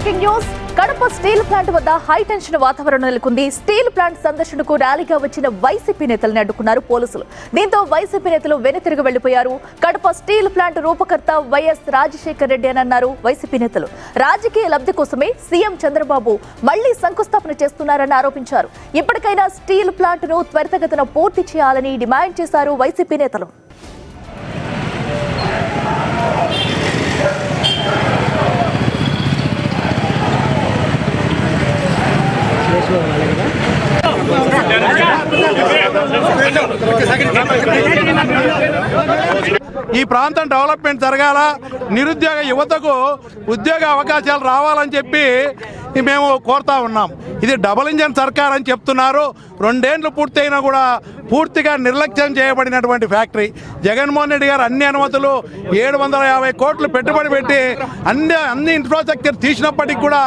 Breaking news. Kadapa steel plant వద్ద high tension వాతావరణం నెలకొంది. స్టీల్ ప్లాంట్ సందర్శనకు ర్యాలీగా వచ్చిన వైసీపీ నేతలను అడ్డుకున్నారు పోలీసులు. దీంతో వైసీపీ నేతలు వెనుతిరిగి వెళ్లిపోయారు. కడప స్టీల్ ప్లాంట్ రూపకర్త వైఎస్ రాజశేఖర్ రెడ్డి అని అన్నారు వైసీపీ నేతలు. రాజకీయ లబ్ధి కోసమే సీఎం చంద్రబాబు మళ్లీ శంకుస్థాపన చేస్తున్నారని ఆరోపించారు. ఇప్పటికైనా స్టీల్ ప్లాంట్ ను త్వరితగతిన పూర్తి చేయాలని డిమాండ్ చేశారు వైసీపీ నేతలు. ఈ ప్రాంతం డెవలప్మెంట్ జరగాల, నిరుద్యోగ యువతకు ఉద్యోగ అవకాశాలు రావాలని చెప్పి మేము కోరుతా ఉన్నాం. ఇది డబుల్ ఇంజన్ సర్కార్ అని చెప్తున్నారు. 2 ఏళ్ళు పూర్తయినా కూడా పూర్తిగా నిర్లక్ష్యం చేయబడినటువంటి ఫ్యాక్టరీ. జగన్మోహన్ రెడ్డి గారు అన్ని అనుమతులు 750 కోట్లు పెట్టుబడి పెట్టి అన్ని ఇన్ఫ్రాస్ట్రక్చర్ తీసినప్పటికీ కూడా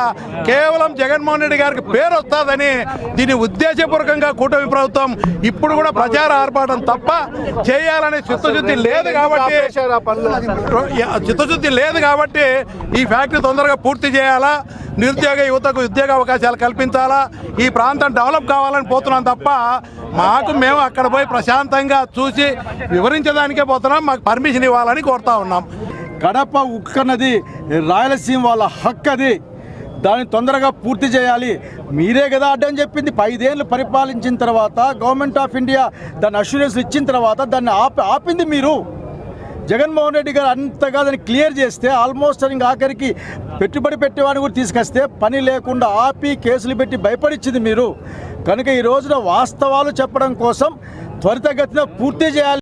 కేవలం జగన్మోహన్ రెడ్డి గారికి పేరు వస్తుందని దీని ఉద్దేశపూర్వకంగా కూటమి ప్రభుత్వం ఇప్పుడు కూడా ప్రచార ఆర్భాటం తప్ప చేయాలనే చిత్తశుద్ధి లేదు కాబట్టి ఈ ఫ్యాక్టరీ తొందరగా పూర్తి చేయాలా, నిరుద్యోగ యువతకు ఉద్యోగ అవకాశాలు కల్పించాలా, ఈ ప్రాంతం డెవలప్ కావాలని పోతున్నాం తప్ప మేము అక్కడ పోయి ప్రశాంతంగా చూసి వివరించడానికే పోతున్నాం. మాకు పర్మిషన్ ఇవ్వాలని కోరుతా ఉన్నాం. కడప ఉక్కన్నది రాయలసీమ వాళ్ళ హక్కు, అది దాన్ని తొందరగా పూర్తి చేయాలి. మీరే కదా అడ్డని చెప్పింది. 5 ఏళ్ళు పరిపాలించిన తర్వాత గవర్నమెంట్ ఆఫ్ ఇండియా దాన్ని అష్యూరెన్స్ ఇచ్చిన తర్వాత దాన్ని ఆపింది మీరు. జగన్మోహన్ రెడ్డి గారు అంతగా దాన్ని క్లియర్ చేస్తే ఆల్మోస్ట్ ఇంకా ఆఖరికి పెట్టుబడి పెట్టేవాడిని కూడా తీసుకొస్తే పని లేకుండా ఆపి కేసులు పెట్టి భయపడిచ్చింది మీరు. కనుక ఈ రోజున వాస్తవాలు చెప్పడం కోసం త్వరితగతిన పూర్తి చేయాలి.